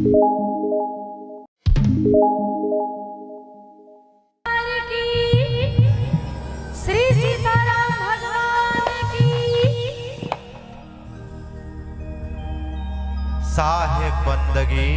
श्री सीताराम भगवान की। साहेब बंदगी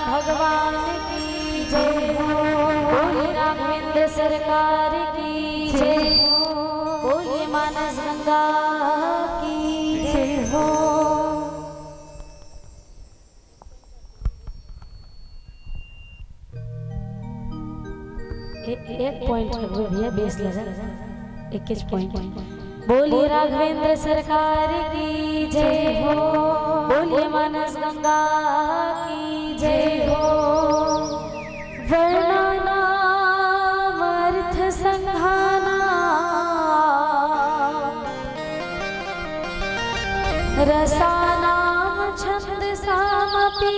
भगवान की जय हो। बोलिए राघवेंद्र सरकार की जय हो। बोलिए मानस गंगा की जय हो। एक पॉइंट भैया बेस लगा 21 पॉइंट। बोलिए राघवेंद्र सरकार की जय हो। बोलिए मानस गंगा की जय हो। वर्णनाम अर्थ संघाना रसानाम छंद सामपि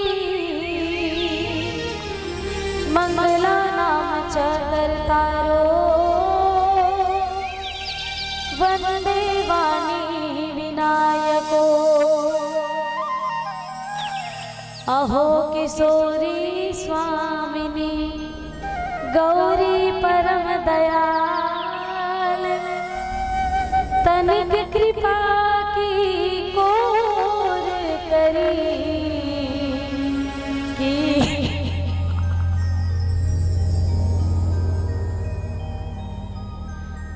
मंगलानाम च कर्तारो वंदे वाणी विनायको। अहो किशोरी स्वामिनी गौरी परम दयाल तनिक कृपा की कोर करी की।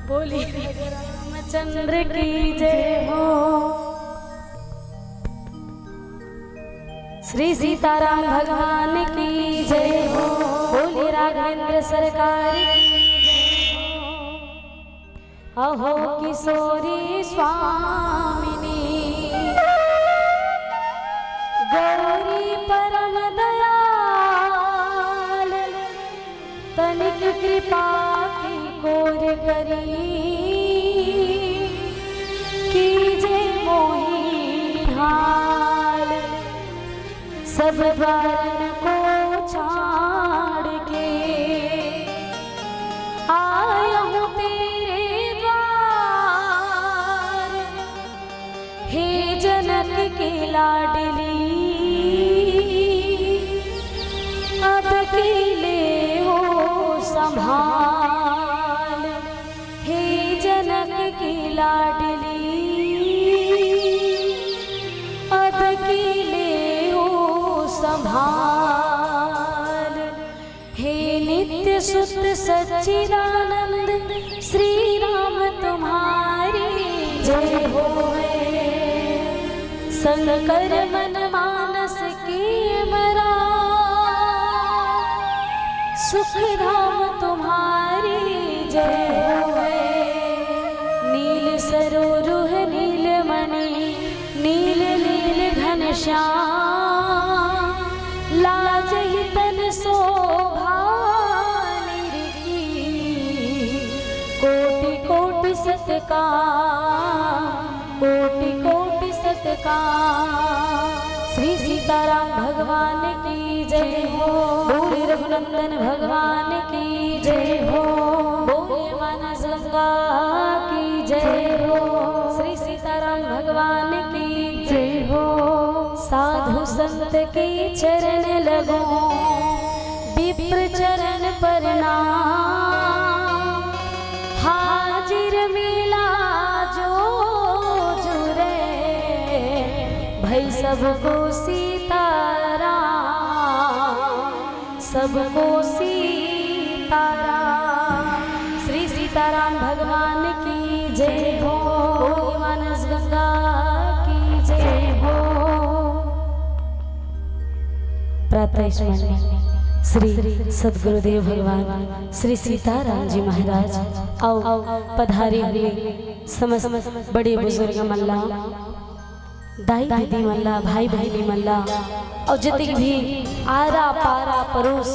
बोलिए रामचंद्र की जय हो। श्री सीताराम भगवान की जय हो। बोलिए राघवेंद्र सरकार की जय हो। अहो किशोरी स्वामिनी गौरी परम दयाल तनिक कृपा की कोर करी कीजे मोहि हाल। सब द्वारन को छाड़ के आया हूँ तेरे द्वार। हे जनक की लाडली अब की ले हो संभाल। हे जनक की लाडली अब की ले हो संभाल। हे नित्य सुत सच्चिदानंद श्री राम तुम्हारी जय होवे। शंकर मन मानस की मरा सुख धाम तुम्हारी जय होवे। नील सरोरुह नीलमणि नील नील घनश्याम लाज ही तन शोभा निरखी। कोटि कोटि सत्कार कोटि कोटि सत्कार। श्री सीताराम भगवान की जय हो। बोलिए रघुनंदन भगवान की जय हो। बोलिए मानस गंगा की जय हो। श्री सीताराम भगवान की जय हो। साधु संत के चरण लगो विप्र चरण प्रणाम। हाजिर मिला जो जुरे भई सबको सीताराम सबको सीताराम। श्री सीताराम भगवान की जय हो। बोलिए मानस गंगा की जय हो। प्रातः स्मरण श्री सद्गुरुदेव भगवान श्री सीताराम जी महाराज आओ पधारे हुए समस्त बड़े बुजुर्ग मल्ला दाई दीदी मल्ला भाई बहनी मल्ला और जितने भी आरा पारा परोस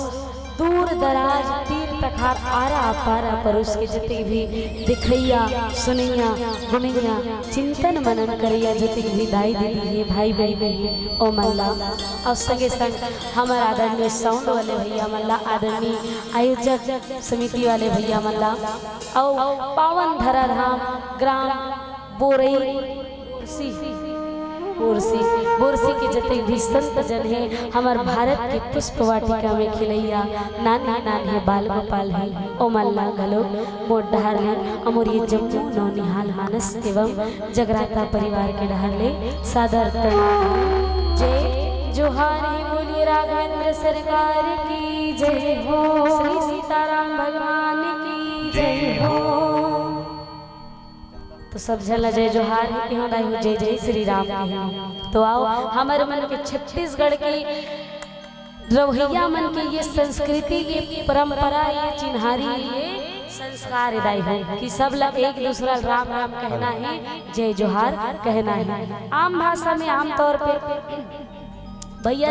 दूर दराज तीर तखार आरा पारा परोस के जितने भी दिखैया सुनैया गुनैया चिंतन मनन करिया जितने भी दाई दीदी है भाई बहनी ओ मल्ला और संगे संग हमारे आदरणीय साउंड वाले भैया मल्ला आदरणीय आयोजक समिति वाले भैया मल्ला और पावन धराधाम ग्राम बोरई बोरसी के जितने भी संत जन है हमारे भारत के पुष्प वाटिका में खिलैया नानी नानी बाल गोपाल है ओ मल्ला गलो मोट डहारले अमोरिय जम्मू नौनिहाल मानस एवं जगराता परिवार के डहारले सादर प्रणाम। जय जोहार ही बोलिए राघवेंद्र सरकार की जय हो, श्री सीताराम भगवान की जय हो। तो सब झला जय जोहार ही क्यों दाई हो, जय जय श्री राम की। तो आओ हमारे मन के छत्तीसगढ़ की रवैया मन के ये संस्कृति, ये परंपरा, ये चिन्हारी, ये संस्कार दाई है कि सब लोग एक दूसरा राम राम कहना है, जय जोहार कहना है। आम भाषा में आम तौर पे भैया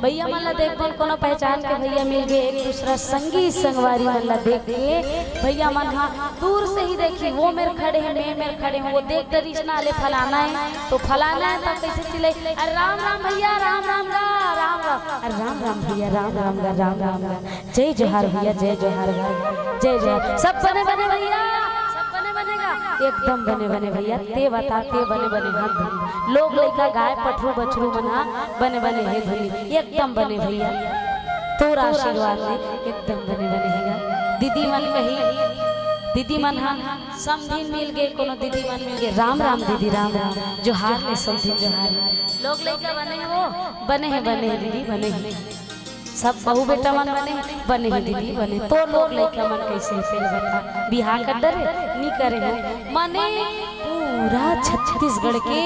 भैया मन देखो कोनो पहचान के भैया मिल गए, एक दूसरा संगी संगवारी मन देख के भैया मन हाँ दूर से ही देखी वो मेरे खड़े हैं मैं मेरे खड़े हूँ, वो देख कर रिश्ना ले फलाना है तो फलाना है, तब कैसे चिल्ले अरे राम राम भैया राम राम गा राम राम, अरे राम राम भैया राम राम गा राम राम गा, जय जोहार भैया जय जोहार गा जय जोहार। सब बने बने भैया, सब बने बनेगा एकदम बने बने भैया, ते बताते बने बने हाथ धनी लोग लड़का गाय पठरू बछरू मना बने बने है धनी एकदम बने भैया, तोरा आशीर्वाद में एकदम बने बने हैगा। दीदी मन कही दीदी मन हाँ समधिन मिल गए, कोनो दीदी मन मिल गए राम राम दीदी राम राम, जोहार ले समधिन जोहार लोग लड़का बने हैं, वो बने हैं दीदी बने हैं, सब बहू बेटा मन बने हैं दीदी बने, तो लोग लड़का मन कैसे बता बिहार का डर नहीं करे मने पूरा छत्तीसगढ़ के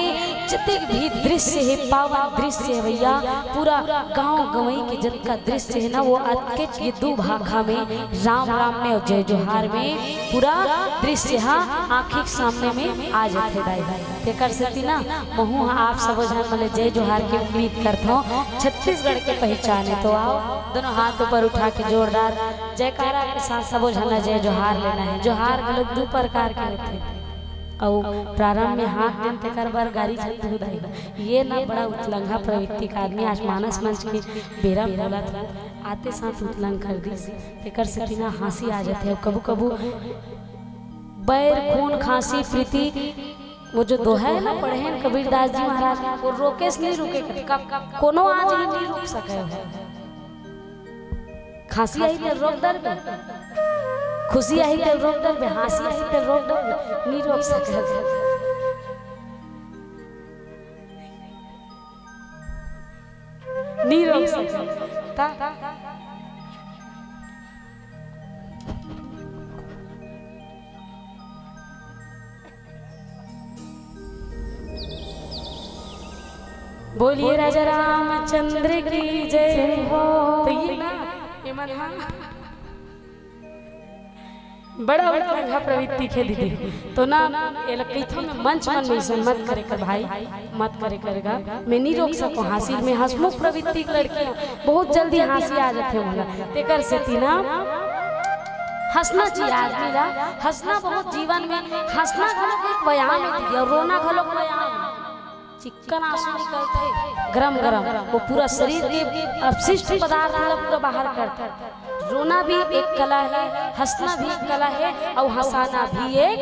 जितने भी दृश्य है पावन दृश्य है भैया, पूरा गांव गवई के जत का दृश्य है ना वो आज के ये दो भागा में राम राम में और जय जोहार में पूरा दृश्य हाँ आँखिं के सामने में आ जाते दाई भाई कर सकती ना महू आप सब मतलब जय जोहार की उम्मीद करता हूँ छत्तीसगढ़ के पहचान है। तो आओ दोनों हाथ ऊपर उठा के जोरदार जयकारा के साथ सब झना जय जोहार लेना है। जोहार गलत दो प्रकार के होते हैं और प्रारंभ में हाथ देते कर बार गाड़ी चलती हुई ये ना बड़ा उतलंघा प्रवृत्ति का आदमी आज मानस मंच की बेरा बोला था आते साथ उतलंघ कर दी कर सकती ना हंसी आ जाते है कबू कबू बैर खून खांसी प्रीति वो जो दोहा है ना पढ़े हैं कबीरदास जी महाराज वो रोके से नहीं रुके कोनो आज ही नहीं रुक सके खांसी आई तो रोक दर खुशी आई तो रोक दर हंसी आई तो रोक दर नहीं रोक सके नहीं रोक सके बोलिए राजा रामचंद्र की जय हो। तो ये ना बड़ा उतलंघा प्रवृत्ति के दीदी तो ना कईथों में मंच मन में मत करे कर भाई मत करे करेगा मैं नहीं रोक सकूं हंसी में हंसमुख प्रवृत्ति की लड़की बहुत जल्दी हंसी आ जाते हैं ते कर सकती ना हंसना चाहिए आदमी ला हंसना बहुत जीवन में हंसना घलोक एक व्यायाम है और रोना घलोक व्यायाम है। चिकन आंसू निकलते गरम गरम वो पूरा शरीर के अपशिष्ट पदार्थ पूरा बाहर करता रोना भी एक कला है हंसना भी एक कला है और हंसाना भी एक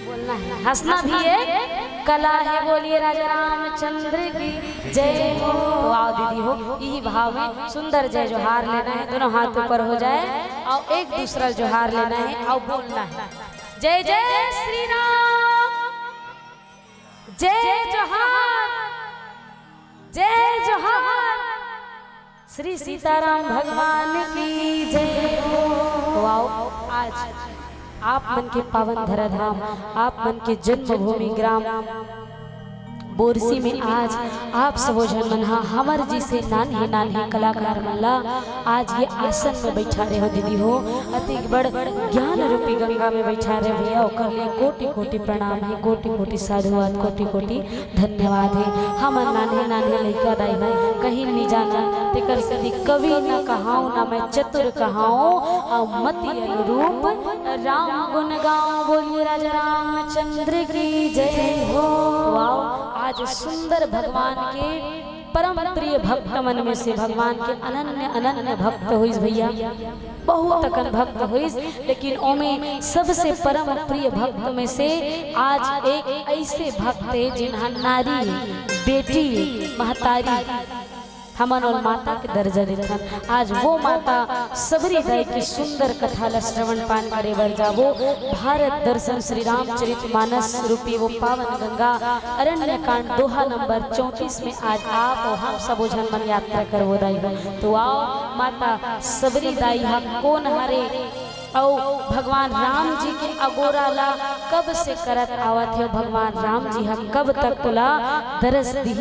बोलना है हंसना भी एक कला है। बोलिए राजा रामचंद्र की जय हो। तो आओ दीदी हो यही भाव में सुंदर जय जोहार लेना है दोनों हाथ ऊपर हो जाए और एक दूसरा जोहार लेना है और बोलना है जय जय श्री राम जय जोहार जय जोहार श्री सीताराम भगवान की जय हो। तो आओ आज आप मन के पावन धराधाम आप मन के जन्मभूमि ग्राम बोरसी में आज आप सबो झन मन हमर जी से नान्हे कलाकार मल्ला आज ये आसन में बैठा रहे हो दीदी हो अति बड़ ज्ञान रूपी गंगा में बैठा रहे भैया ओकर लिए कोटि कोटि प्रणाम है कोटि कोटि साधुवाद कोटि कोटि धन्यवाद है। हमर नान्हे लड़का दाई भाई कहीं नहीं जाना तेकर सदी कवि न कहाऊं ना मैं चतुर कहाऊं और मति अनुरूप राम गुण गाऊं। बोलिए राजा रामचंद्र की जय हो। आज सुंदर भगवान के परम प्रिय भक्त मन में से भगवान के अनन्य अनन्य भक्त हुई भैया बहुत तकन भक्त हुई लेकिन ओमे सबसे परम प्रिय भक्त में से आज एक ऐसे भक्त है जिन्हा नारी बेटी महतारी हमन और माता के दर्जा देथन। आज वो माता सबरी दाई की सुंदर कथा ला श्रवण पान करे बर जाबो। भारत दर्शन श्री रामचरितमानस रूपी वो पावन गंगा अरण्य कांड दोहा नंबर 34 में आज आप और हम सब जन मन यात्रा करवो दाई। तो आओ माता सबरी दाई हम कौन हरे और भगवान राम जी के अगोरा ला कब से करत आवत है। भगवान राम जी हम कब तक ओला दरस दी,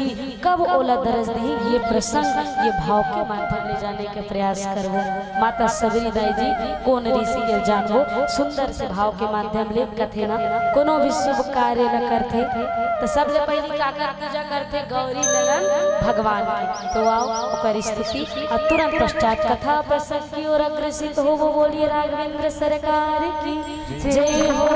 कब ओला दरस दी, ये प्रसंग ये भाव के माध्यम ले जाने के प्रयास करबो। माता सबरी दाई जी कौन ऋषि के जानबो। सुंदर से भाव के माध्यम ले कथे ना कोनो भी शुभ कार्य न करथे तो सबले पहले काकर पूजा करथे गौरी ललन भगवान की। तो आओ ओकर स्तुति और तुरंत पश्चात कथा प्रसंग की ओर अग्रसित होबो। बोलिए राघवेंद्र सरकार की जय हो।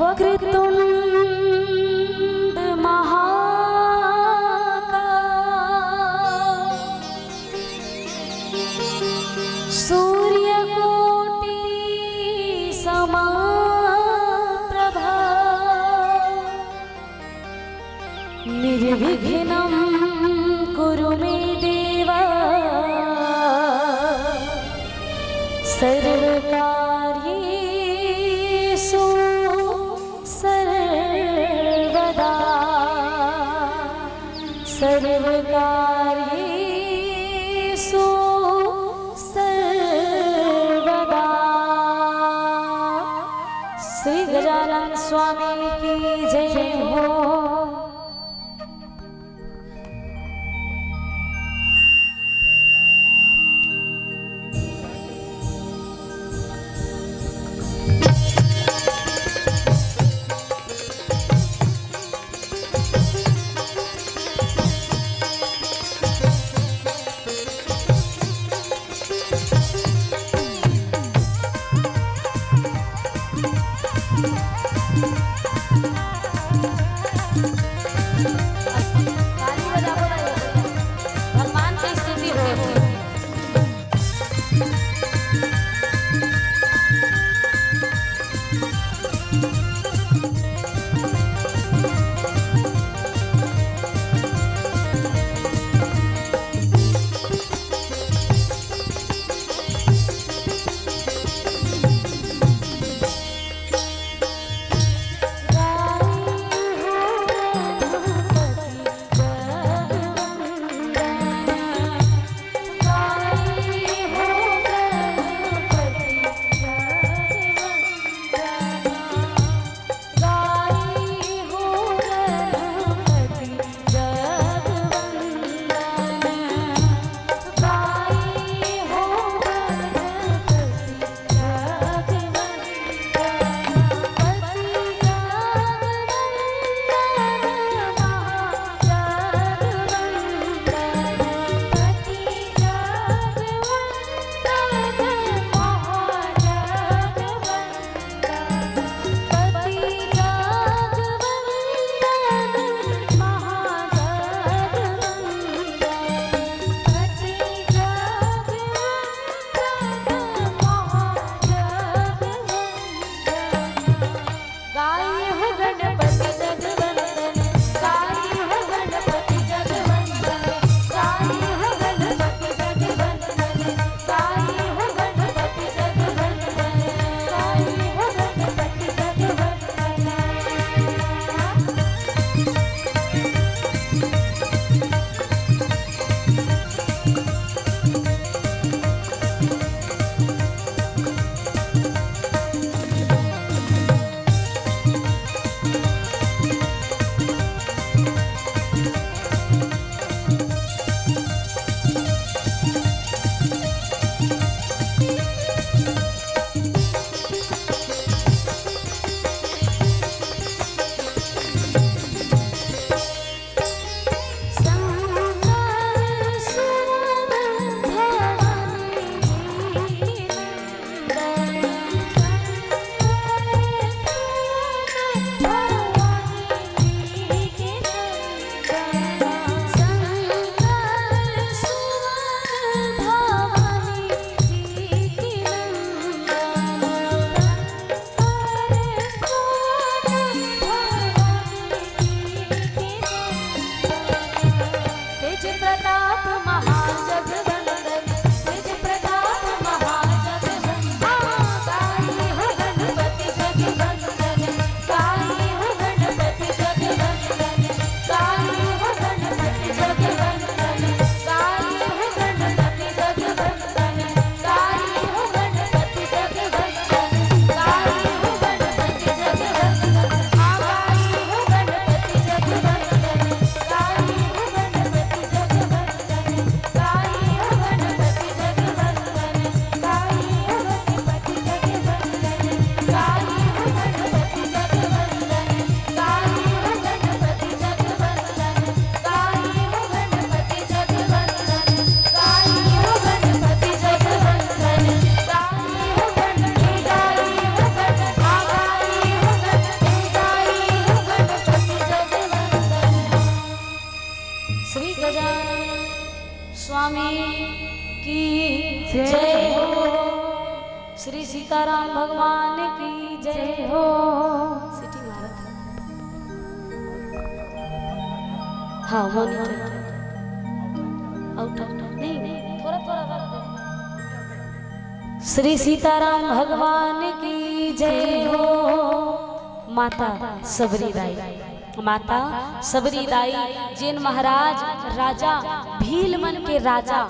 वक्रतुंड महाकाय सूर्यकोटि समप्रभा निर्विघ्नं कुरु मे देव सर्वकार्येषु सर्वकार्येषु सर्वदा। श्री गजानन स्वामी की जय हो। जय हो। श्री सीताराम भगवान की जय हो। सिटी मारत हाँ मॉनिटर आउट नहीं थोड़ा थोड़ा श्री सीताराम भगवान की जय हो। माता सबरी दाई, माता सबरी दाई जिन महाराज राजा भीलमन के राजा,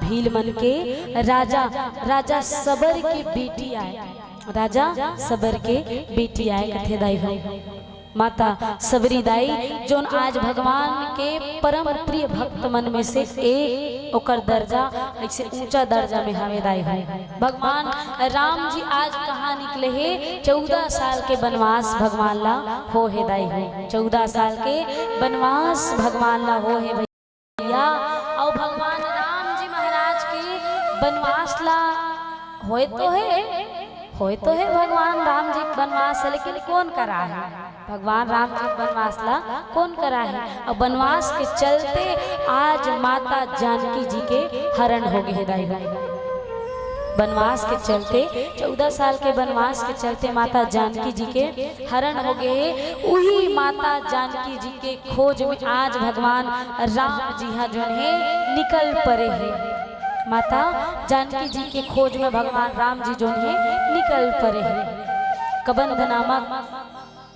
भीलमन के राजा, राजा सबर के बेटी आए, राजा सबर के बेटी आए कथे दाई भाई। माता सबरी दाई जोन आज भगवान के परम प्रिय भक्त मन में से एक ओकर दर्जा ऐसे ऊंचा दर्जा में हमें दाई भाई। भगवान राम जी आज कहाँ निकले हैं? 14 साल के वनवास भगवान ला हो है दाई हो। 14 साल के वनवास भगवान ला हो है भैया। और भगवान राम जी महाराज के वनवास ला होए तो है भगवान राम जी वनवास, लेकिन कौन करा है? भगवान राम जी वनवास ला कौन करा है? और वनवास के चलते आज माता जानकी जी के हरण हो गए दाई। वनवास के चलते 14 साल के वनवास के चलते माता जानकी जी के हरण हो गए। वही माता जानकी जी के खोज में आज भगवान राम जी हाँ जो है निकल पड़े हैं। माता जानकी जी के खोज में भगवान राम जी जो है निकल पड़े हैं। कबंध नामक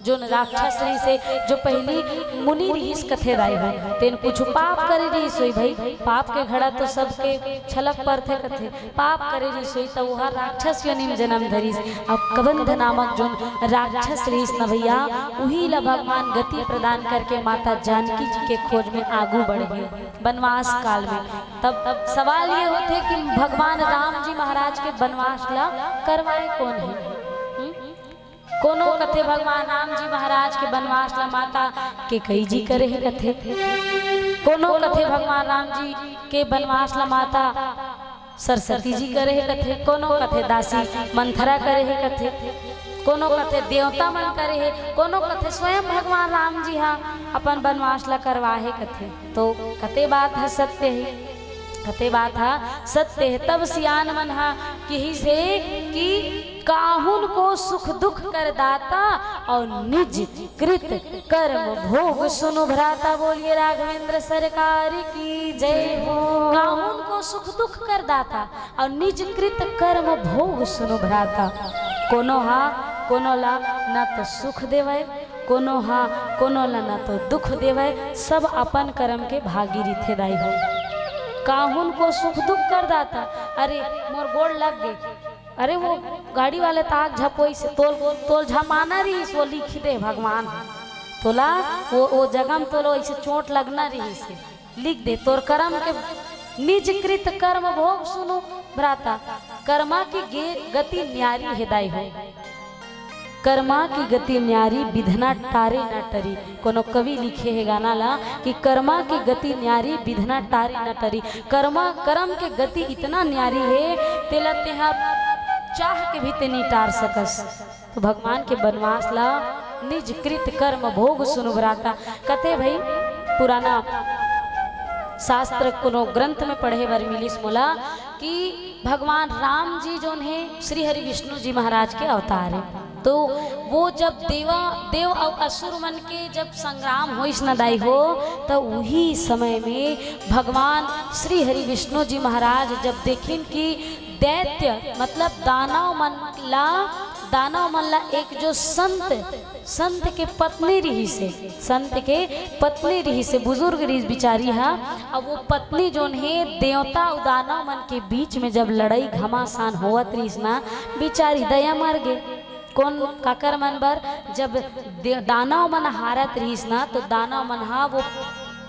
जो राक्षस रही से जो पहली मुनि रहीस कथे राय है तेन कुछ पाप करे रही सोई भाई। पाप के घड़ा तो सबके छलक पर थे कथे पाप करे रही सोई तो वह राक्षस योनि में जन्म धरीस। अब कबंध नामक जो राक्षस रहीस न भैया वही ला भगवान गति प्रदान करके माता जानकी जी के खोज में आगू बढ़े वनवास काल में। तब सवाल ये होते कि भगवान राम जी महाराज के वनवास ला करवाए कौन है? कोनो कथे भगवान राम जी महाराज के वनवास ला माता के कई जी करे है कथे। कोनो कथे भगवान राम जी के वनवास ला माता सरस्वती जी करे है कथे। कोनो कथे दासी मंथरा करे है कथे। कोनो कथे देवता मन करे है। कोनो कथे स्वयं भगवान राम जी हाँ अपन वनवास ला करवाहे कथे। तो कते बात है सत्य है, कते बात है सत्य है। तब सियान मन हा यही से कि काहुन को सुख दुख कर दाता और निज कृत कर्म भोग सुनु भ्राता। बोलिए राघवेंद्र सरकार की जय हो। काहुन को सुख दुख कर दाता और निज कृत कर्म भोग सुनु भ्राता। कोनो हा कोनो ला ना तो सुख देवे, कोनो हा कोनो ला ना तो दुख देवे, सब अपन कर्म के भागी रिथे दाई हो। काहुन को सुख दुख कर दाता, अरे मोर गोड़ लग गए, अरे वो गाड़ी वाले ताक झपोई से तोल झमाना रही वो लिख दे भगवान तोला वो जगह में तोलो ऐसे चोट लगना रही से लिख दे तोर कर्म के निज कृत कर्म भोग सुनो भ्राता। कर्मा की गति न्यारी हिदाई हो। कर्मा की गति न्यारी विधना टारे न टरी। कोनो कवि लिखे है गाना ला कि कर्मा की गति न्यारी विधना टारे न टरी। कर्म के गति इतना न्यारी है तेला तेहा चाह के भी ते नहीं टार सकस। तो भगवान के वनवास ला निज कृत कर्म भोग सुनु भ्राता। कथे भाई पुराना शास्त्र कोनो ग्रंथ में पढ़े बर मिलिस मोला कि भगवान राम जी जो है श्री हरि विष्णु जी महाराज के अवतार है। तो वो जब देव और असुर मन के जब संग्राम हो न दाई हो तो वही समय में भगवान श्री हरि विष्णु जी महाराज जब देखिन कि दैत्य मतलब दानव मन ला एक जो संत के पत्नी रही से बुजुर्ग रही बिचारी हा। अब वो पत्नी जोन है देवता और दानव मन के बीच में जब लड़ाई घमासान होवत रही ना बिचारी दया मर गए। कौन काकर मन बर जब दानव मन हारत रहीस ना तो दानव मन हा वो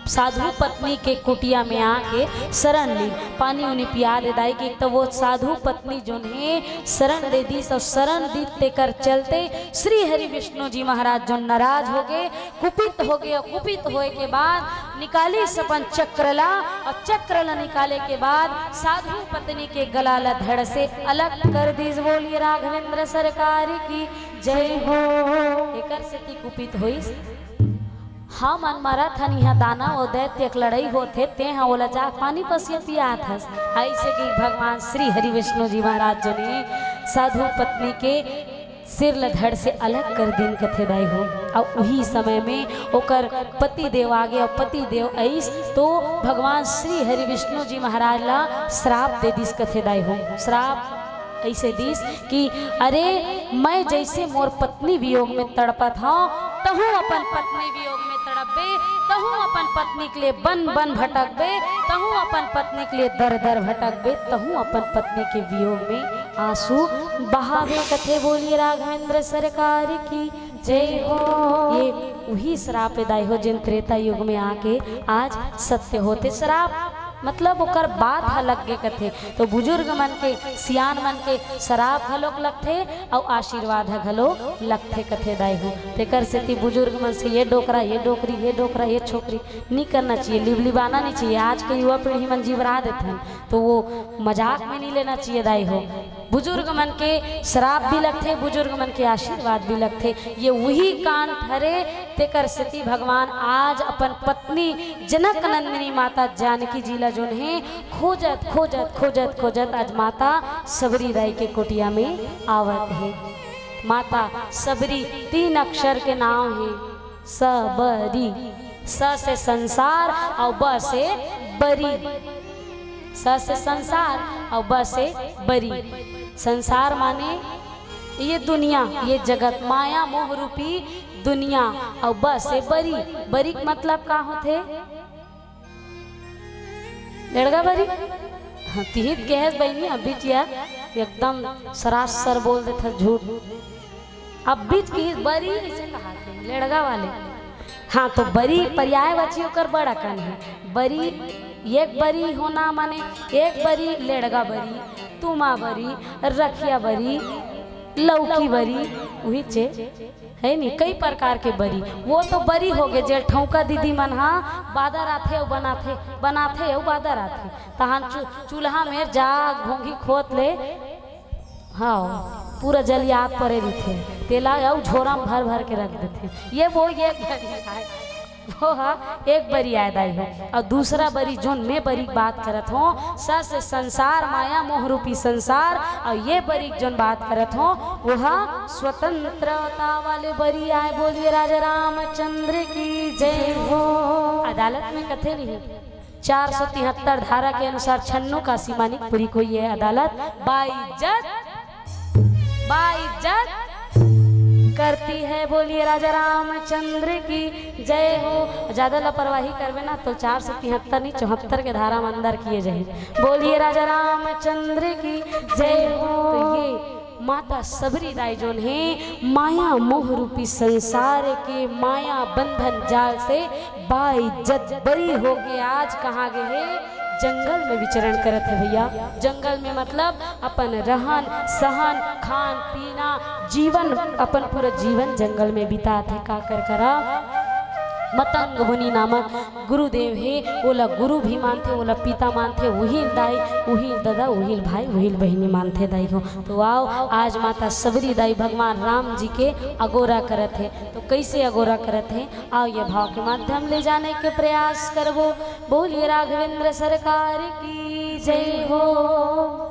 साधु पत्नी के कुटिया में आके शरण ली, पानी उन्हें पिया दे दाई कि तो वो साधु पत्नी जो है शरण दे दी। तो शरण दीते कर चलते श्री हरि विष्णु जी महाराज जो नाराज हो गए, कुपित हो गए। कुपित होए के बाद निकाली सपन चक्रला और चक्रला निकाले के बाद साधु पत्नी के गला ला धड़ से अलग कर दीज। बोलिए राघवेंद्र सरकार की जय हो। एकर से की कुपित होइस हाँ मन मरत हन यहाँ दाना उदय तेक लड़ाई होते ते हाँ ओला जा पानी पसिया पिया था। ऐसे कि भगवान श्री हरि विष्णु जी महाराज जो ने साधु पत्नी के सिर लधड़ से अलग कर दिन कथे दाई हो। और वही समय में ओकर पति देव आगे और पति देव ऐस तो भगवान श्री हरि विष्णु जी महाराज ला श्राप दे दिस कथे दाई हो। श्राप ऐसे दिस कि अरे मैं जैसे मोर पत्नी वियोग में तड़पत हूँ तहूँ अपन पत्नी वियोग में तड़पे, तहूँ अपन पत्नी के लिए बन बन भटकबे, तहूँ अपन पत्नी के लिए दर दर भटकबे, तहूँ अपन पत्नी के वियोग में आंसू बहावे कथे। बोलिए राघवेंद्र सरकार की जय हो। ये वही श्राप दाई हो जिन त्रेता युग में आके आज सत्य होते। श्राप मतलब ओकर बात अलग के कथे। तो बुजुर्ग मन के सियान मन के शराब घलोक लगथे और आशीर्वाद घलो लगथे कथे दाई हो। तेकर सेती बुजुर्ग मन से ये डोकरा ये डोकरी ये डोकरा ये छोकरी नहीं करना चाहिए, लिबलिबाना नहीं चाहिए। आज के युवा पीढ़ी मन जीवरा देथन तो वो मजाक में नहीं लेना चाहिए दाई हो। बुजुर्ग मन के श्राप भी लगथे, बुजुर्ग मन के आशीर्वाद भी लगथे। ये वही कांड ठहरे तेकर सेती भगवान आज अपन पत्नी जनक नंदिनी माता जानकी जी ला जो है खोजत खोजत खोजत खोजत आज माता सबरी दाई के कोटिया में आवत है। माता सबरी 3 अक्षर के नाम है सबरी। स से संसार और ब से बरी। स से संसार और ब से बरी। संसार माने ये दुनिया, ये जगत, माया मोह रूपी दुनिया। और ब से बरी। बरी मतलब का होते? लड़का बरी। हाँ तिहित कहे बहनी अभी चिया एकदम सरासर बोल देता झूठ। अब बीच की बरी इसे कहा थे लड़का वाले। हाँ तो बरी पर्यायवाची होकर बड़ा कन है। बरी एक बरी होना माने एक बरी लेड़गा बरी, तुमा बरी, रखिया बरी, लौकी बरी, वही चे है नहीं कई प्रकार के बरी। वो तो बरी हो गए जे ठौका दीदी मन हाँ बादर आथे और बनाथे बनाथे और बादर आथे तहान चूल्हा में जा घोंघी खोत ले। हाँ पूरा जलियात परे थे तेला और झोरा में भर भर के रख देते। ये वो एक वो हाँ एक बरी याद आई हो। और दूसरा बरी जोन में बरी बात करत हो स से संसार माया मोह रूपी संसार। और ये बरी जोन बात करत हो वह स्वतंत्रता वाले बरी आए। बोलिए राजा रामचंद्र की जय हो। अदालत में कथे नहीं 473 धारा के अनुसार छन्नू का सीमानिक पूरी को ये अदालत बाइज्जत करती है। बोलिए राजा रामचंद्र की जय हो। ज्यादा लापरवाही करवे ना तो 473 नहीं 74 के धारा में अंदर किए जाए। बोलिए राजा रामचंद्र की जय हो। तो ये माता सबरी दाई जोन है माया मोह रूपी संसार के माया बंधन जाल से बाइज्जत बरी हो गए। आज कहाँ गए है? जंगल में विचरण करत है भैया। जंगल में मतलब अपन रहन सहन खान पीना जीवन अपन पूरा जीवन जंगल में बिता थे। का कर करा मतंग मुनि नामक गुरुदेव है। ओला गुरु भी मानते, ओला पिता मानते, वही दाई वही दादा वही भाई वही बहनी मानते दाई हो। तो आओ आज माता सबरी दाई भगवान राम जी के अगोरा करत है। तो कैसे अगोरा करत है आओ ये भाव के माध्यम ले जाने के प्रयास करबो। बोलिए राघवेंद्र सरकार की जय हो।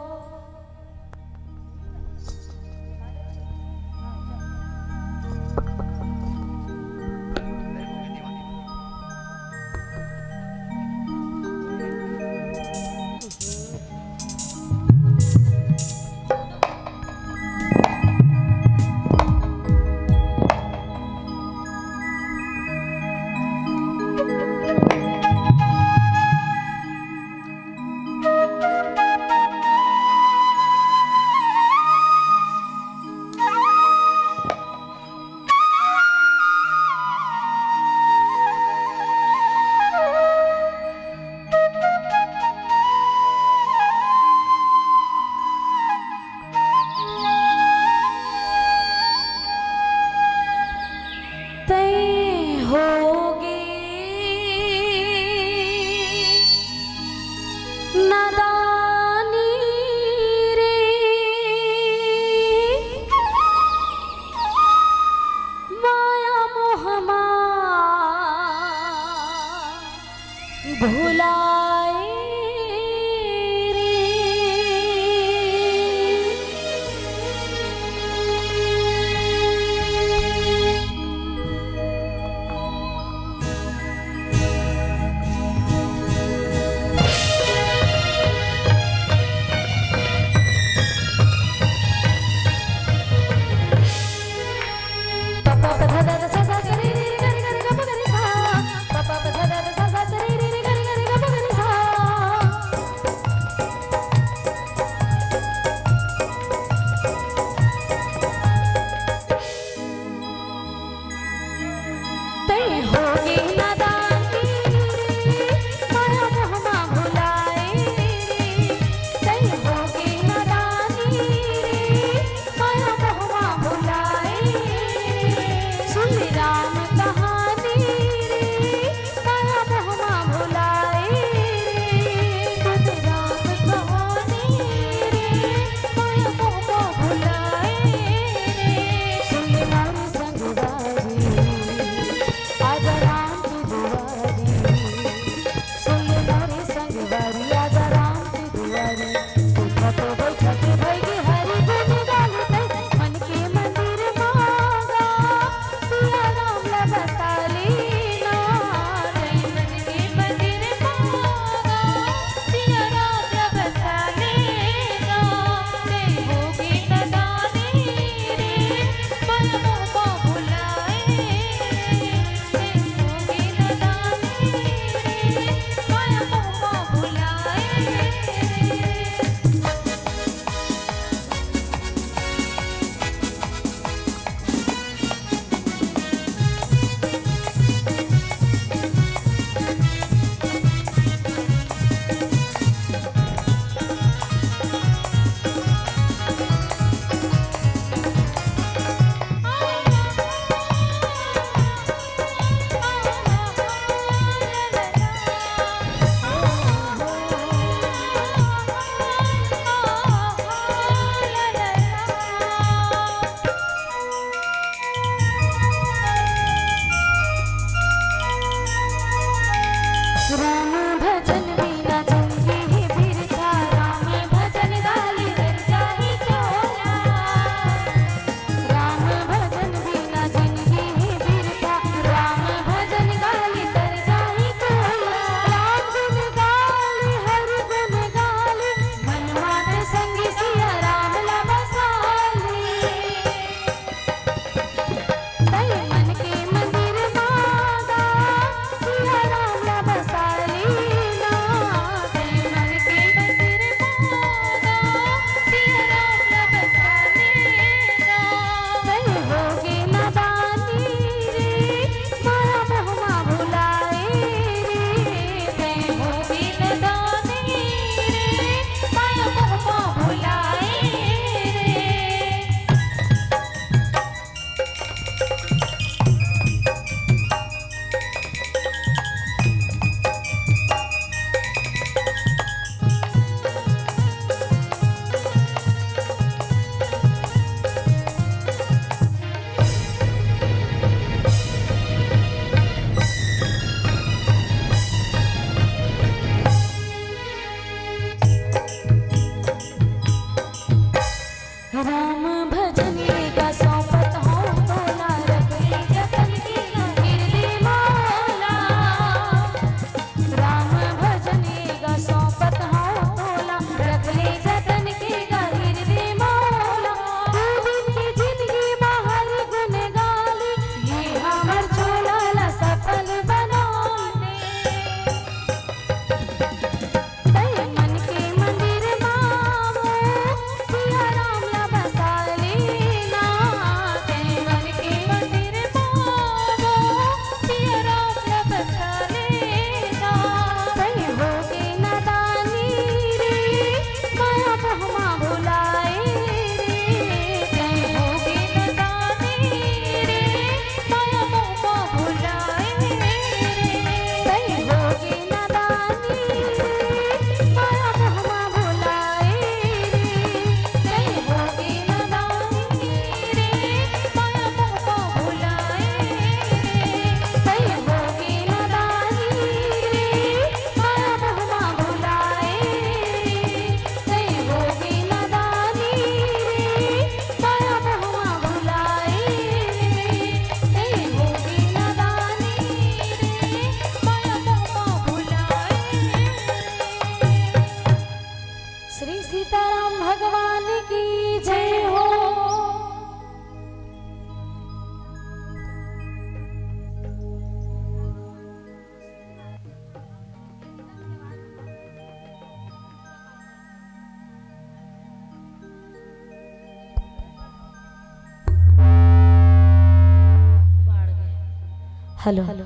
हेलो हेलो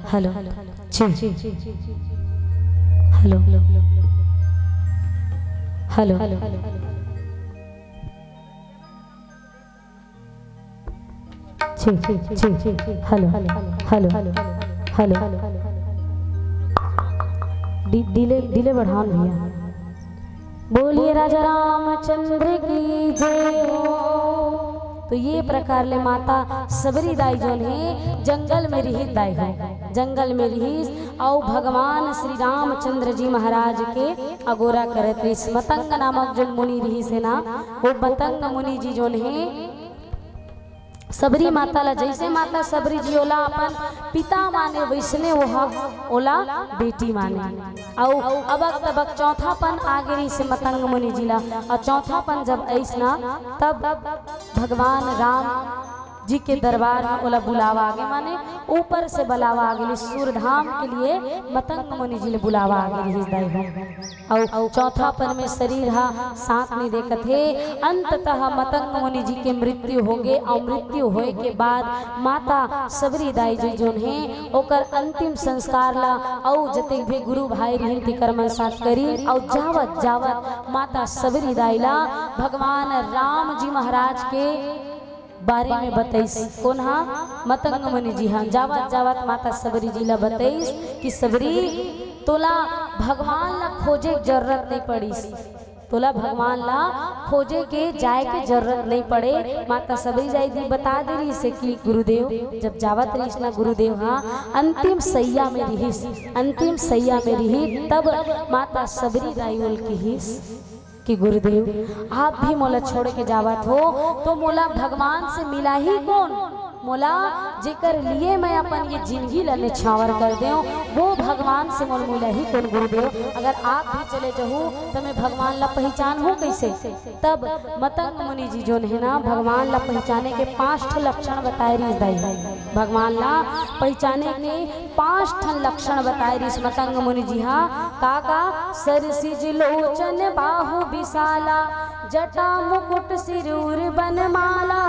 जी हेलो हेलो जी हेलो हेलो हेलो डिले डिले बढ़ान भैया। बोलिए राजा रामचंद्र की जय हो। तो ये प्रकार ले माता सबरी दाई जोन है जंगल में रही दाई है, जंगल में रही और भगवान श्री रामचंद्र जी महाराज के अगोरा करत रही। मतंग नामक जो मुनि रही से ना, वो मतंग मुनि जी जोन है सबरी माता ला, जैसे माता सबरी जी ओला अपन पिता माने वैसने ओला बेटी माने। और अबक तबक चौथापन आगे रही से मतंग मुनि जिला, और चौथापन जब ऐसना तब भगवान राम जी के दरबार में ओला बुलावा आगे, माने ऊपर से बुलावा आगे सूरधाम के लिए मतंग मुनि जी ले बुलावा आगे रही दाई हो। और चौथापन में शरीर हा साथ नहीं देखत है। अंततः मतंग मुनि जी के मृत्यु हो गए, और मृत्यु होए के बाद माता सबरी दाई जी जोन है ओकर अंतिम संस्कार ला और जते भी गुरु भाई रही तिकर साथ करी। और जावत जावत माता सबरी दाई ला भगवान राम जी महाराज के बारे में बताइस। कौन हा? मतंग मुनि जी। हाँ, जावत जावत माता सबरी जी ला बताइस कि सबरी तोला भगवान ला खोजे जरूरत नहीं पड़ी, तोला भगवान ला खोजे के जाए के जरूरत नहीं पड़े। माता सबरी जाई दी बता दे रही से कि गुरुदेव जब जावत रहीस ना गुरुदेव हाँ अंतिम सैया में रहीस, अंतिम सैया में रही, तब माता सबरी दाई बोल की हिस कि गुरुदेव आप भी मोला छोड़ के जावत हो तो मोला भगवान से मिला ही कौन? मोला जेकर लिए मैं अपन ये जिंदगी ला निछावर कर दे वो भगवान से मोल मिला ही कौन गुरुदेव? अगर आप भी चले जाहू तो मैं भगवान ला पहचान हूँ कैसे? तब मतंग मुनि जी जो है ना भगवान ला पहचाने के 5 लक्षण बताए रही दाई, भगवान ला पहचाने के 5 लक्षण बताए रही मतंग मुनि जी। हाँ काका सरसिज लोचन बाहु विशाला जटा मुकुट सिरूर बनमाला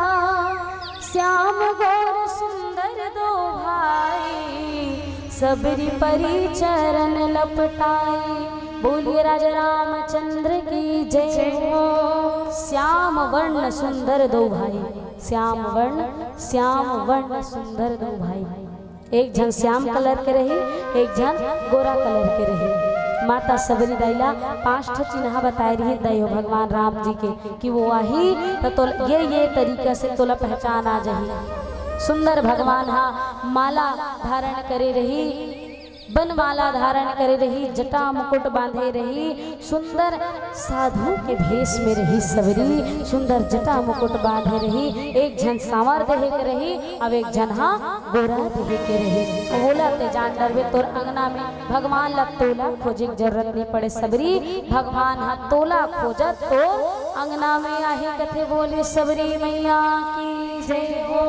श्याम गौर सुंदर दो भाई सबरी परी चरण लपटाई। बोलिए राजा रामचंद्र की जय हो। श्याम वर्ण सुंदर दो भाई, श्याम वर्ण सुंदर दो भाई। एक जन श्याम कलर के रही, एक जन गोरा कलर के रही। माता सबरी दाइला 5 चिन्ह बताए रही दई हो भगवान राम जी के कि वो आही तो ये तरीका से तोला पहचान आ जाही। सुंदर भगवान हा माला धारण करे रही, बनमाला धारण करे रही, जटा मुकुट बांधे रही, सुंदर साधु के भेष में रही सबरी, सुंदर जटा मुकुट बांधे रही। एक जन सांवर देहे के रही, अब एक जन हाँ गोरा देहे के रही। बोला ते जान डरवे तोर अंगना में भगवान ला तोला खोजे की जरूरत नहीं पड़े सबरी, भगवान हाँ तोला खोजत तो अंगना में आहे कथे। बोले सबरी मैया की जय हो।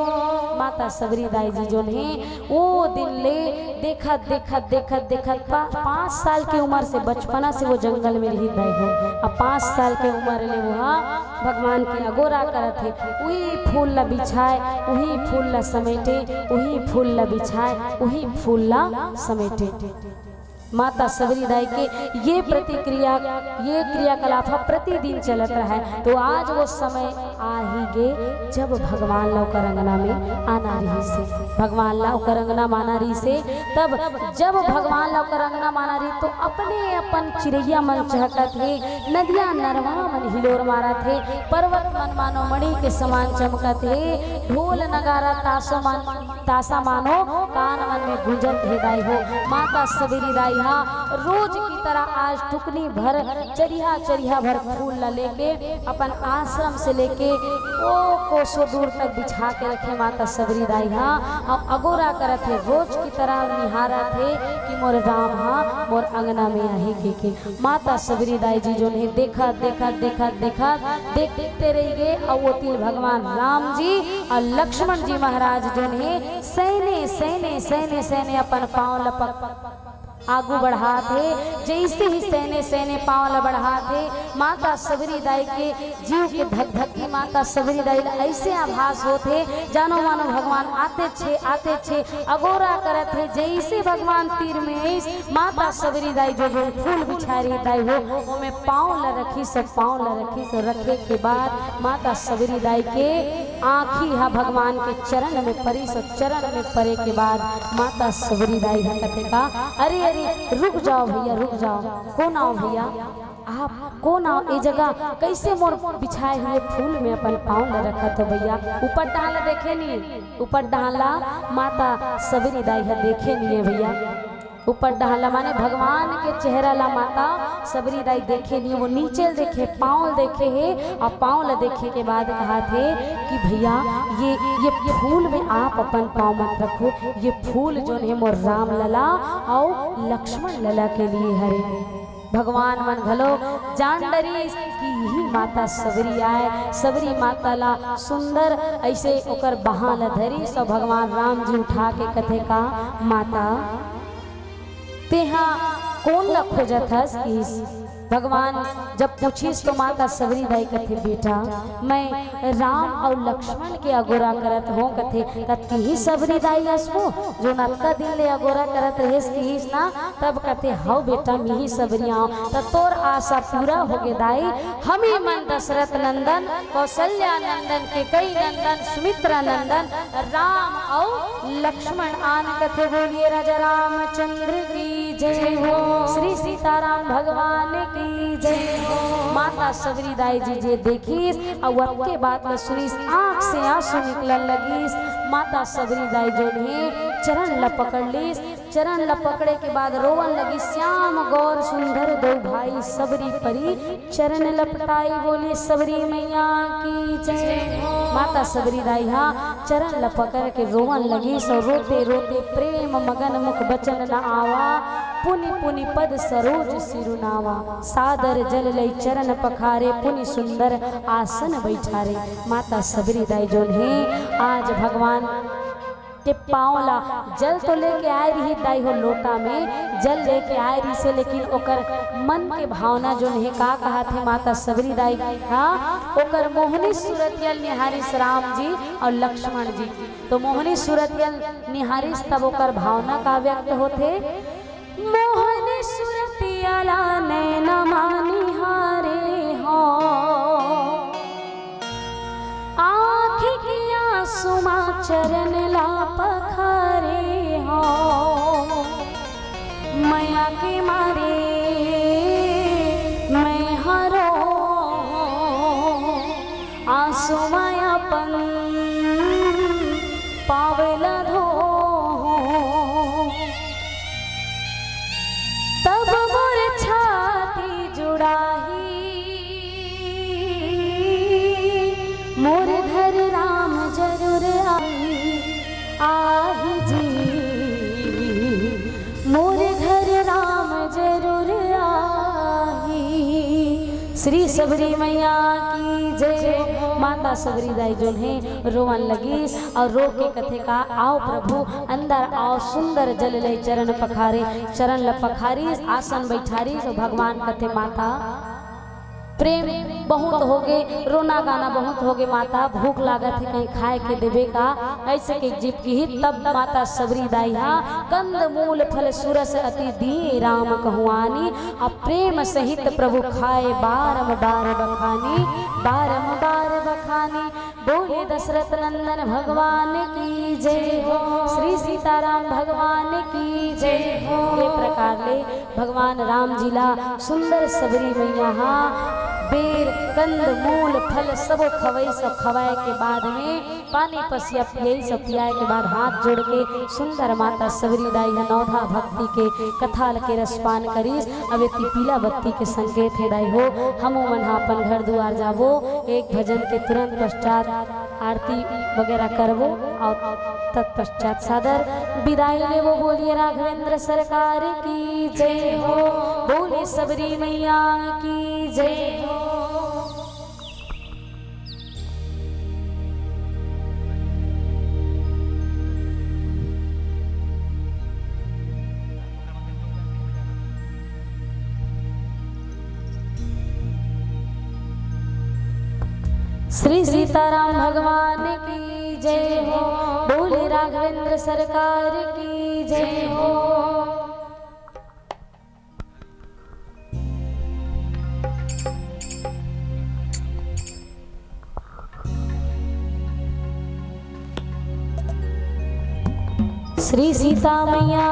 माता सबरी दाई जी जो है वो दिन ले देखत देखत देखत देखत 5 साल की उम्र से बचपना से वो जंगल में रही दाई हो। अब 5 साल के उम्र ले वो भगवान के अगोरा करत है। वही फूल ला बिछाए, वही फूल ला समेटे, वही फूल ला बिछाए, वही फूल ला समेटे। माता सबरी दाई के ये प्रतिक्रिया, ये क्रियाकलाप प्रतिदिन चलत रहा है। तो आज वो समय आ ही गे जब भगवान ला ओकर अंगना में आना रही से, भगवान ला ओकर अंगना माना रही से। तब जब भगवान ला ओकर अंगना माना रही तो अपने अपन चिड़ैया मन चहकत है, नदिया नरवा मन हिलोर मारत है, पर्वत मन मानो मणि के समान चमकत है, ढोल नगारा तासा मानो कान मन में गुंजत है दाई हो। माता सबरी दाई रोज की तरह आज टुकनी भर चरिया भर फूल ला लेके अपन आश्रम से लेके ओ कोसों दूर तक बिछा के रखे माता सबरी दाई और अगोरा करत है। रोज की तरह निहारा थे कि मोर राम मोर अंगना में आहे के। माता सबरी दाई जी जो है देखा देखा देखा देखा देखते रह गए। और वो तिल भगवान राम जी और लक्ष्मण जी महाराज जो है सैने सैने सैने सैने अपन पाँव लपक आगू बढ़ा थे। जैसे ही सेने सेने पाँव बढ़ा थे, माता सबरी दाई के जीव के धक धक माता सबरी दाई ऐसे आभास होते जानो मानो भगवान आते छे अगोरा करत है। जैसे भगवान तीर में माता सबरी दाई जो फूल बिछारी दाई हो वो में पाँव ल रखी सब पाँव ल रखी सब रखे के बाद माता सबरी दाई के आँखी हा भगवान के चरण में परी सब चरण में परे के बाद माता सबरी दाई कहते का अरे अरे रुक जाओ भैया रुक जाओ, कौन आओ भैया आप कौन आओ ये जगह कैसे मोर बिछाए हुए फूल में अपन पाँव न रखा तो भैया ऊपर डाला देखे नहीं, ऊपर डाला माता सबरी दाई है देखे नहीं है भैया, ऊपर डाला माने भगवान के चेहरा ला माता सबरी दाई देखे नहीं, वो नीचे देखे पाँव देखे है और पाँव ला देखे के बाद कहा थे कि भैया ये फूल में आप अपन पाँव मत रखो, ये फूल जो है मोर राम लला और लक्ष्मण लला के लिए हरे। भगवान मन भलो जान डरी कि यही माता सबरी आए, सबरी माता ला सुंदर ऐसे ओकर बहाल धरी सब भगवान राम जी उठा के कथे का माता तेहा कौन ला खोजत हस किस भगवान जब पूछीस तो माता सबरी दाई कथे बेटा मैं राम और लक्ष्मण के अगोरा करत हो कथे तब ही सबरी दाई असमो जो नतका दिन ले अगोरा करत रहेस किस ना तब कथे हौ बेटा मिही सबरी आओ तब तोर आशा पूरा हो गे दाई। हम ही मन दशरथ नंदन कौशल्या नंदन के कई नंदन सुमित्रा नंदन राम और लक्ष्मण आन कथे बोलिए राजा रामचंद्र की जय हो, श्री सीताराम भगवान की जय हो। माता सबरी दाई जी जे देखीस और के बात में सुनीस आँख से आंसू निकलन लगीस। माता सबरी दाई जो ने चरण ल पकड़ लीस, चरण ल पकड़े के बाद रोवन लगी श्याम गौर सुंदर दो भाई सबरी परी चरण लपटाई बोली सबरी मैया की जय। माता सबरी दाई हाँ चरण ल पकड़ के रोवन लगी सो रोते रोते प्रेम मगन मुख बचन न आवा पुनि पुनि पद सरोज सिरुनावा सादर जल लई चरण पखारे पुनि सुंदर आसन बैठारे। माता सबरी दाई जो है आज भगवान के पाँवला जल तो लेके आए रही दाई हो लोटा में जल लेके आए रही से लेकिन ओकर मन के भावना जो है का कहा थे माता सबरी दाई हाँ ओकर मोहनी सूरतियल निहारिस राम जी और लक्ष्मण जी तो मोहनी सूरतियल निहारिस तब ओकर भावना का व्यक्त होते मोहनी सूरतियला नैना निहारे हो आँखी किया सुमा चरण ला पखारे हो मैया के मारे मैं हरो आंसू माया पन पावला धो तब मोर छाती जुड़ाही मोर घर राम जरूर आही जी मोर घर राम जरूर आही। श्री सबरी मैया की जय। माता सबरी दाई जो है रोवन लगी और रो के कथे का आओ प्रभु अंदर आओ सुंदर जल ले चरण पखारे चरण ल पखारी आसन बैठारी तो भगवान कथे माता प्रेम बहुत हो गए रोना गाना बहुत हो गए माता भूख लागत है कहीं खाए के देवे का ऐसे के जीप की ही तब माता सबरी दाई कंद मूल फल सुरस अति दिए राम कहुआनी अब प्रेम सहित प्रभु खाए बारंबार बखानी बारंबार बखानी बोले दशरथ नंदन भगवान की जय हो, श्री सीताराम भगवान की जय हो। ये प्रकार ले भगवान राम जिला सुंदर सबरी मैया बेर कंद मूल फल सब खवई सब खवाए के बाद में पानी पसिया पियई सब पियाए के बाद हाथ जोड़ के सुंदर माता सबरी दाई नौधा भक्ति के कथाल के रसपान करीस। अब ये पीला बत्ती के संकेत है दाई हो हम मन अपन घर द्वार जाबो एक भजन के तुरंत पश्चात आरती वगैरह करबो और तत्पश्चात सादर विदाई लेवो। बोलिए राघवेंद्र सरकार की जय हो, बोले सबरी मैया की जय हो। श्री सीताराम भगवान की जय हो। बोले राघवेंद्र सरकार की जय हो। श्री सीता मैया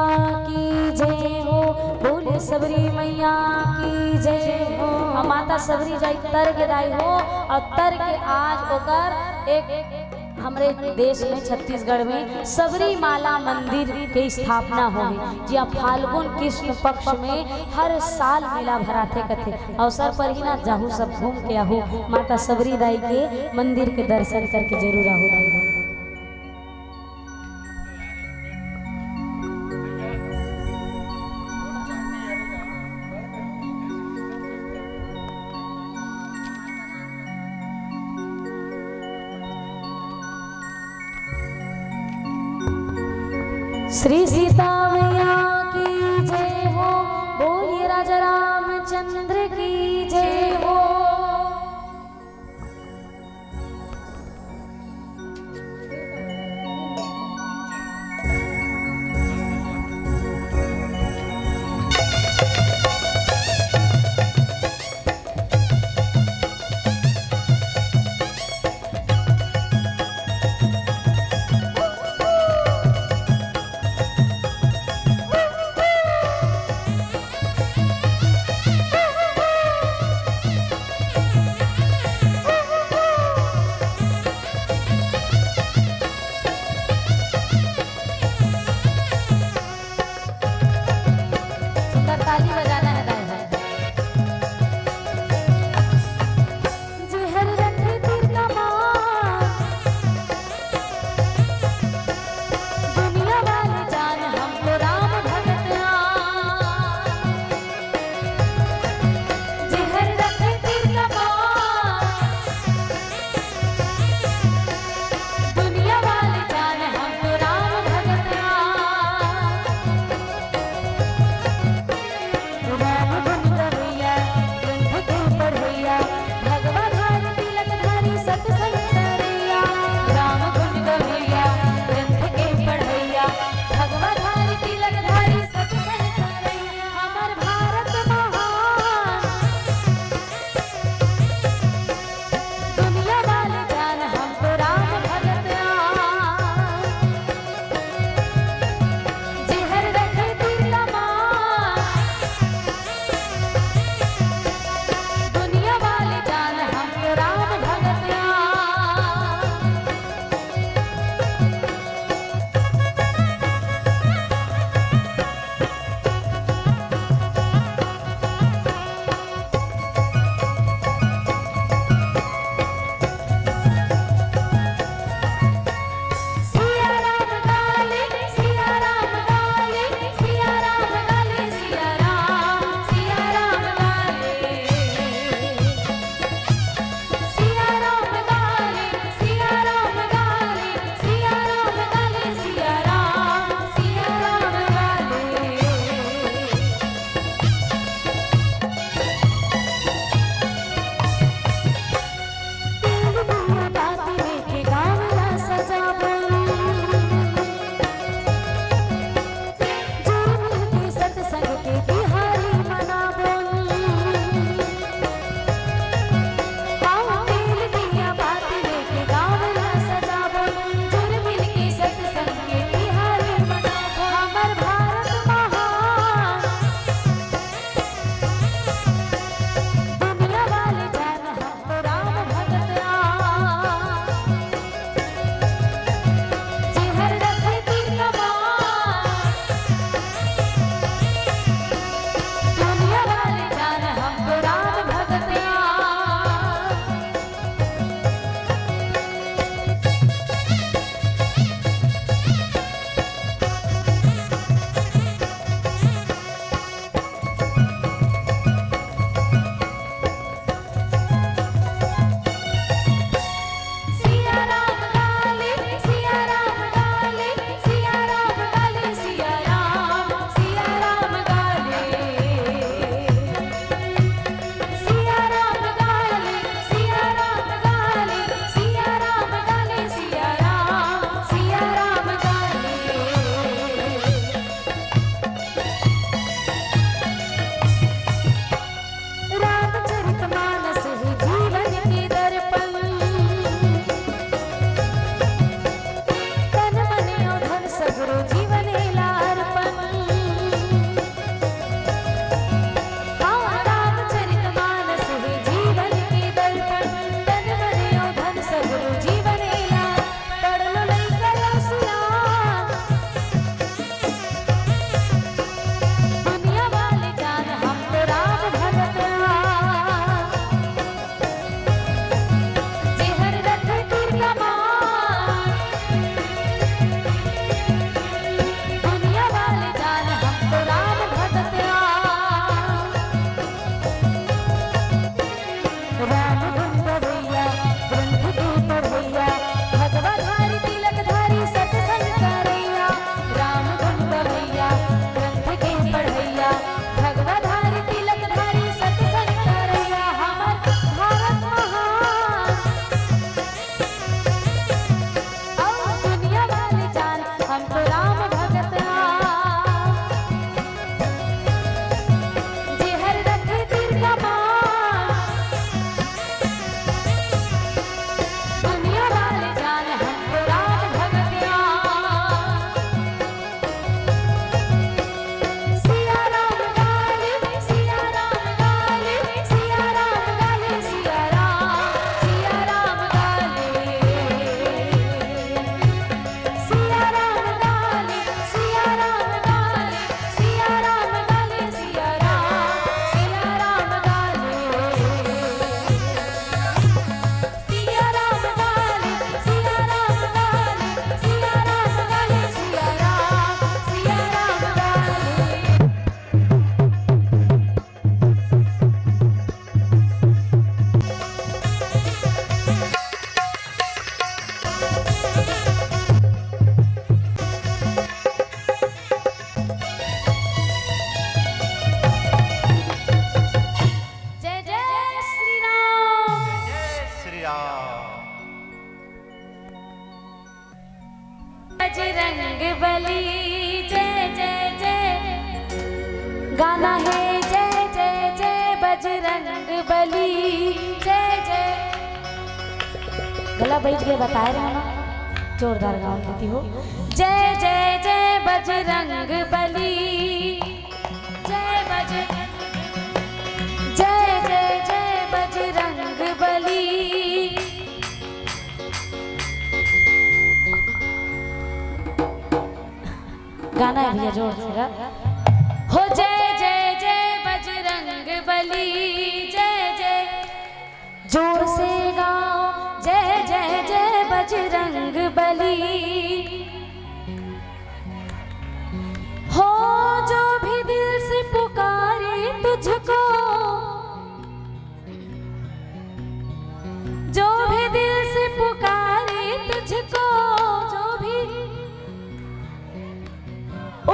की जय हो। बोले सबरी मैया की जय हो। और माता सबरी जाई तर्क दाई हो और तर्क आज ओकर एक हमरे देश में छत्तीसगढ़ में सबरी माला मंदिर के स्थापना हो गई। जी फाल्गुन कृष्ण पक्ष में हर साल मेला भराते कथे अवसर पर ही ना जाहू सब घूम के आहू माता सबरी दाई के मंदिर के दर्शन करके जरूर आहू दाई। श्री सीता मैया की जय हो। बोलिए राजा रामचंद्र की जय हो। बजरंग बली, जय जय जय। गाना है जय जय जय बजरंग बली, जय जय। गला बैठ के बताए रहे ना, जोरदार गाओ देती हो। जय जय जय बजरंग बली, जय बजरंग, जय जय जय बजरंग बली। गाना है भैया जोर से हो। जय जय जय बजरंग बली, जय जय। जोर से गाओ जय जय जय बजरंग बली। हो जो भी दिल से पुकारे तुझको, जो भी दिल से पुकारे तुझको, जो भी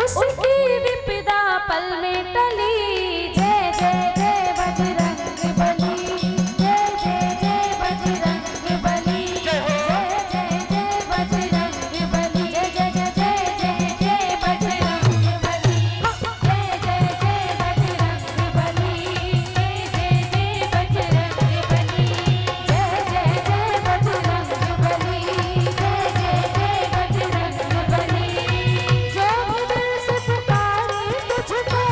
उसकी विपदा पल में टली। जय जय जय बजरंग बली, जय जय जय बजरंग बली, जय जय जय बजरंग बली, जय जय जय जय जय जय बजरंग बली, जय जय जय बजरंग बली, जय जय जय बजरंग बली, जय जय जय बजरंग बली, जय जय जय बजरंग बली। जो भी दिल से पुकारे तुझको,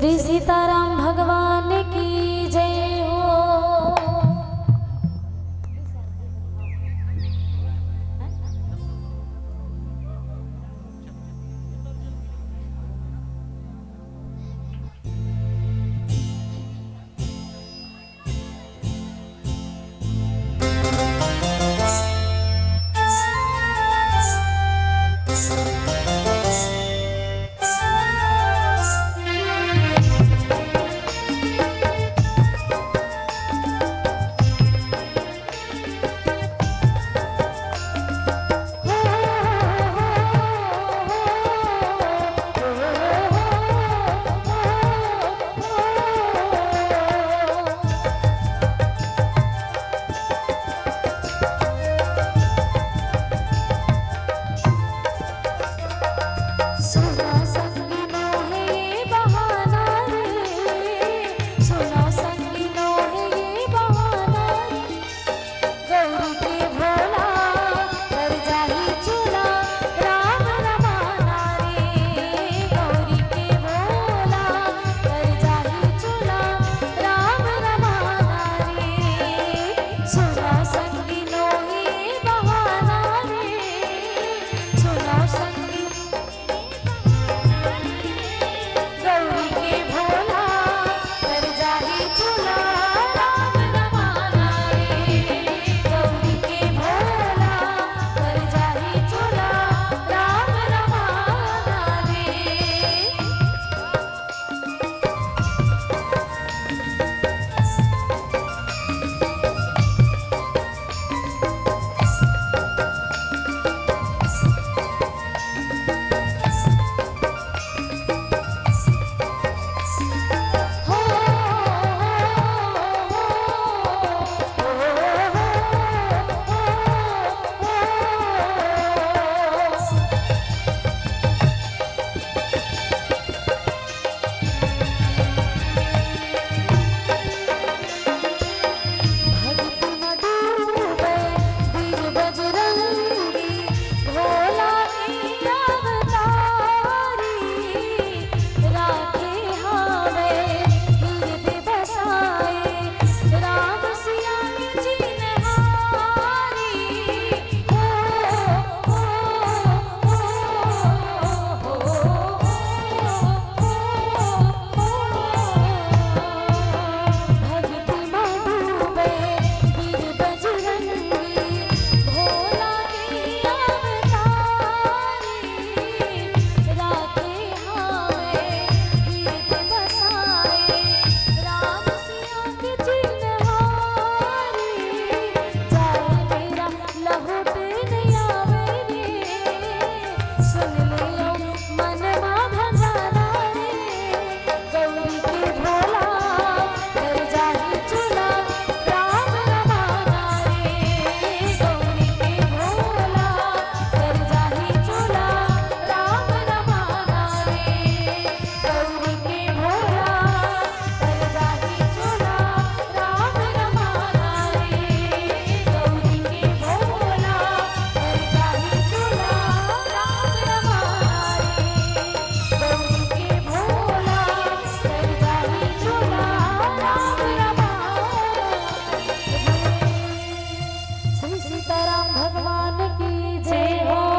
श्री सीताराम भगवान की जय हो।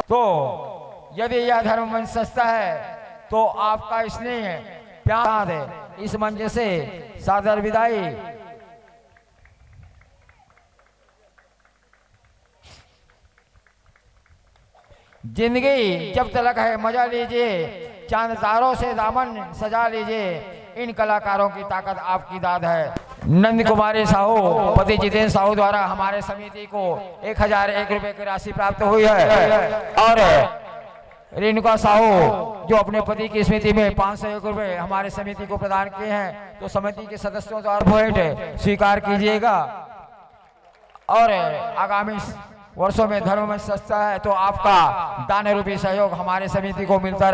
तो यदि यह धर्म मंच सस्ता है तो आपका स्नेह प्यार है इस मंच से सादर विदाई। जिंदगी जब तलक है मजा लीजिए, चांद तारों से दामन सजा लीजिए, इन कलाकारों की ताकत आपकी दाद है। नंद कुमारी साहू पति जितेंद्र साहू द्वारा हमारे समिति को 1001 रुपए की राशि प्राप्त हुई है और रेणुका साहू जो अपने पति की स्मृति में 501 रुपए हमारे समिति को प्रदान किए हैं, तो समिति के सदस्यों द्वारा भेंट स्वीकार कीजिएगा। और आगामी वर्षों में धर्म में सस्ता है तो आपका दान रूपी सहयोग हमारे समिति को मिलता रहे।